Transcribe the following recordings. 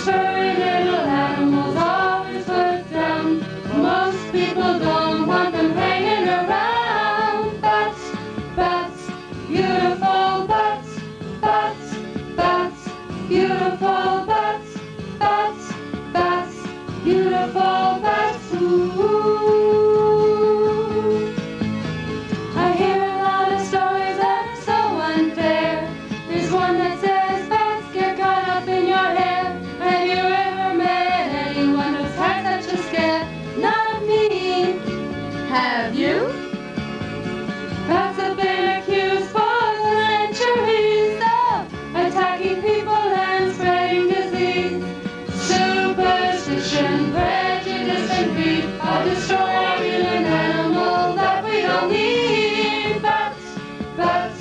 Those furry little animals always put down. Most people don't want them hanging around. Bats, bats, beautiful bats, bats, bats, beautiful bats, bats, bats, beautiful bats. Ooh. I hear a lot of stories that are so unfair. There's one that says bats get caught up in your hair. Have you ever met anyone who's had such a scare? Not me. Have you? Bats have been accused for centuries of attacking people and spreading disease. Superstition, prejudice, and greed are destroying an animal that we don't need. Bats, bats,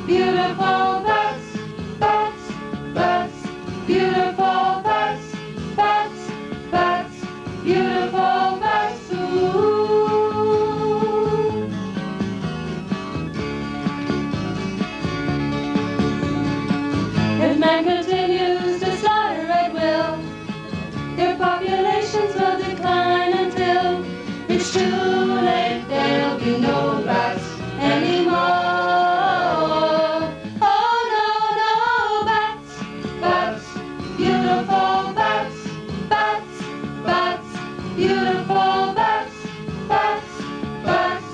beautiful bats, bats, bats, beautiful bats, bats, bats, beautiful bats. Ooh. If man continues to slaughter at will, their populations will decline until it's too late. There'll be no bats anymore. Oh no, no bats, bats, beautiful bats, bats, bats, beautiful bats, bats, bats,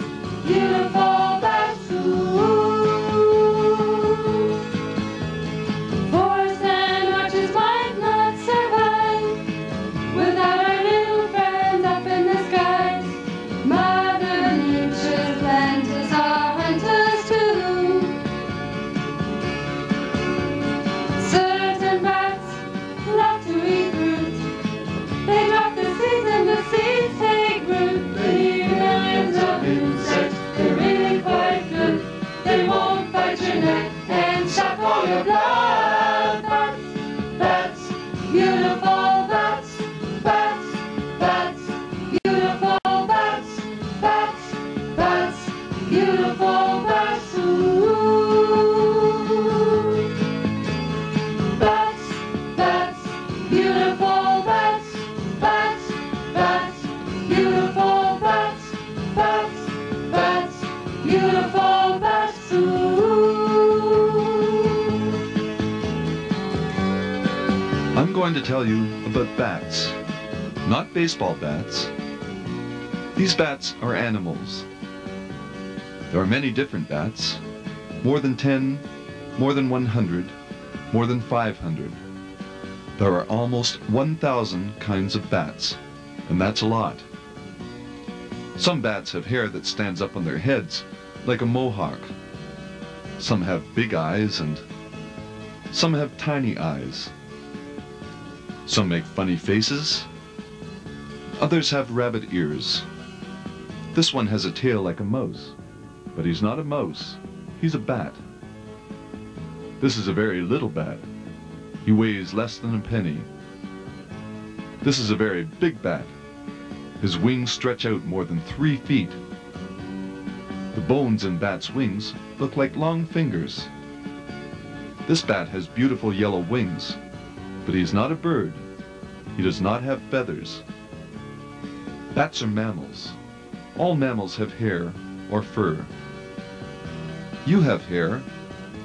beautiful bats. Ooh. Forests and orchards might not survive without our little friends up in the skies. Mother Nature's planters are hunters too. Certain bats love to eat fruit. They drop the seeds and the seeds take root. They eat millions of insects. They're really quite good. They won't bite your neck and suck all your blood. Bats, bats, beautiful bats, bats, bats, beautiful bats, bats, bats, beautiful bats. Ooh. Bats, bats, beautiful bats, bats, bats, beautiful bats, bats, bats, beautiful bats. Ooh. I'm going to tell you about bats, not baseball bats. These bats are animals. There are many different bats, more than 10, more than 100, more than 500. There are almost 1,000 kinds of bats, and that's a lot. Some bats have hair that stands up on their heads, like a mohawk. Some have big eyes, and some have tiny eyes. Some make funny faces. Others have rabbit ears. This one has a tail like a mouse, but he's not a mouse, he's a bat. This is a very little bat. He weighs less than a penny. This is a very big bat. His wings stretch out more than 3 feet. The bones in bats' wings look like long fingers. This bat has beautiful yellow wings, but he is not a bird. He does not have feathers. Bats are mammals. All mammals have hair or fur. You have hair,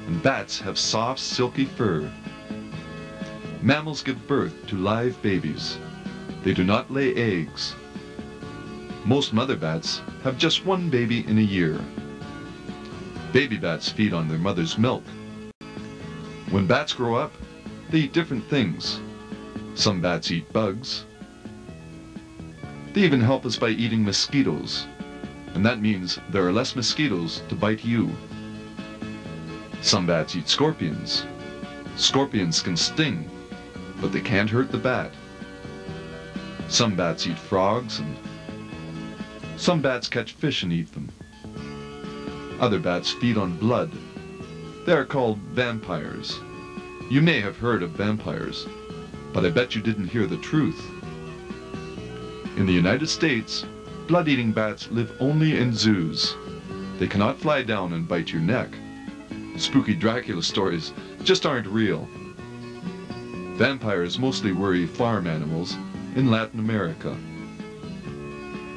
and bats have soft, silky fur. Mammals give birth to live babies. They do not lay eggs. Most mother bats have just one baby in a year. Baby bats feed on their mother's milk. When bats grow up, they eat different things. Some bats eat bugs. They even help us by eating mosquitoes, and that means there are less mosquitoes to bite you. Some bats eat scorpions. Scorpions can sting, but they can't hurt the bat. Some bats eat frogs, and some bats catch fish and eat them. Other bats feed on blood. They are called vampires. You may have heard of vampires, but I bet you didn't hear the truth. In the United States, blood-eating bats live only in zoos. They cannot fly down and bite your neck. Spooky Dracula stories just aren't real. Vampires mostly worry farm animals in Latin America.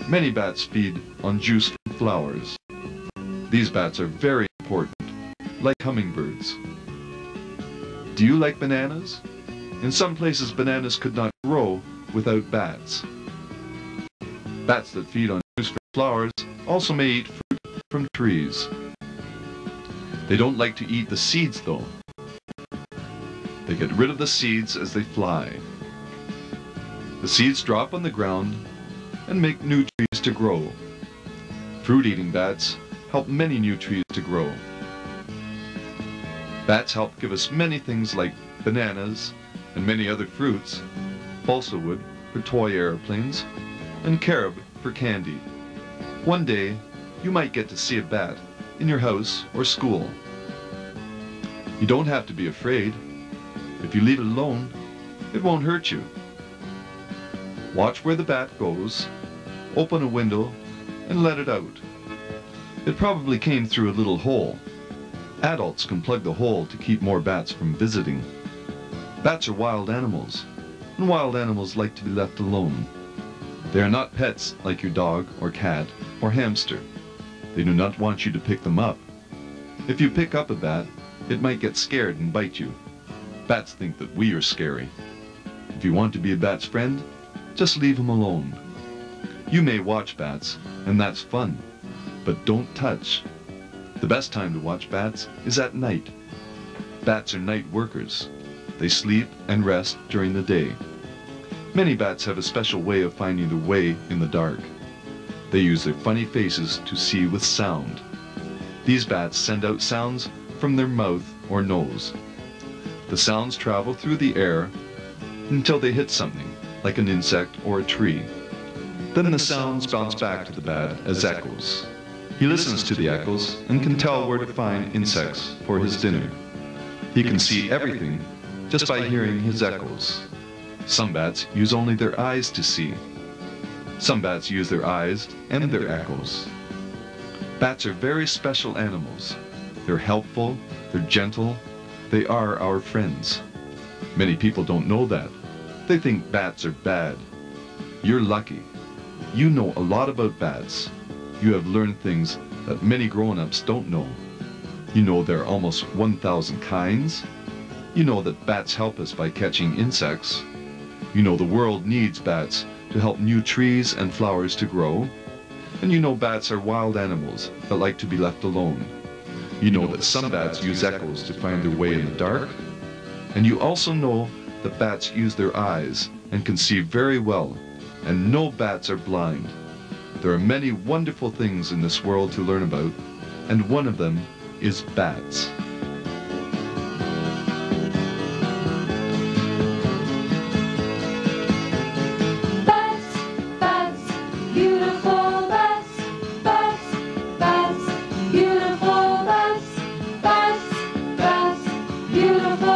Many bats feed on juice from flowers. These bats are very important, like hummingbirds. Do you like bananas? In some places, bananas could not grow without bats. Bats that feed on juice from flowers also may eat fruit from trees. They don't like to eat the seeds, though. They get rid of the seeds as they fly. The seeds drop on the ground and make new trees to grow. Fruit-eating bats help many new trees to grow. Bats help give us many things like bananas and many other fruits, balsa wood for toy airplanes, and carob for candy. One day, you might get to see a bat in your house or school. You don't have to be afraid. If you leave it alone, it won't hurt you. Watch where the bat goes, open a window, and let it out. It probably came through a little hole. Adults can plug the hole to keep more bats from visiting. Bats are wild animals, and wild animals like to be left alone. They are not pets like your dog or cat or hamster. They do not want you to pick them up. If you pick up a bat, it might get scared and bite you. Bats think that we are scary. If you want to be a bat's friend, just leave him alone. You may watch bats, and that's fun, but don't touch. The best time to watch bats is at night. Bats are night workers. They sleep and rest during the day. Many bats have a special way of finding their way in the dark. They use their funny faces to see with sound. These bats send out sounds from their mouth or nose. The sounds travel through the air until they hit something, like an insect or a tree. Then the sounds bounce back to the bat as echoes. He listens to the echoes and can tell where to find insects for his dinner. He can see everything just by hearing his echoes. Some bats use only their eyes to see. Some bats use their eyes and their echoes. Bats are very special animals. They're helpful, they're gentle, they are our friends. Many people don't know that. They think bats are bad. You're lucky. You know a lot about bats. You have learned things that many grown-ups don't know. You know there are almost 1,000 kinds. You know that bats help us by catching insects. You know the world needs bats to help new trees and flowers to grow. And you know bats are wild animals that like to be left alone. You know that some bats use echoes to find their way in the dark. And you also know that bats use their eyes and can see very well, and no bats are blind. There are many wonderful things in this world to learn about, and one of them is bats. Bats, bats, beautiful bats, bats, bats, beautiful bats, bats, bats, beautiful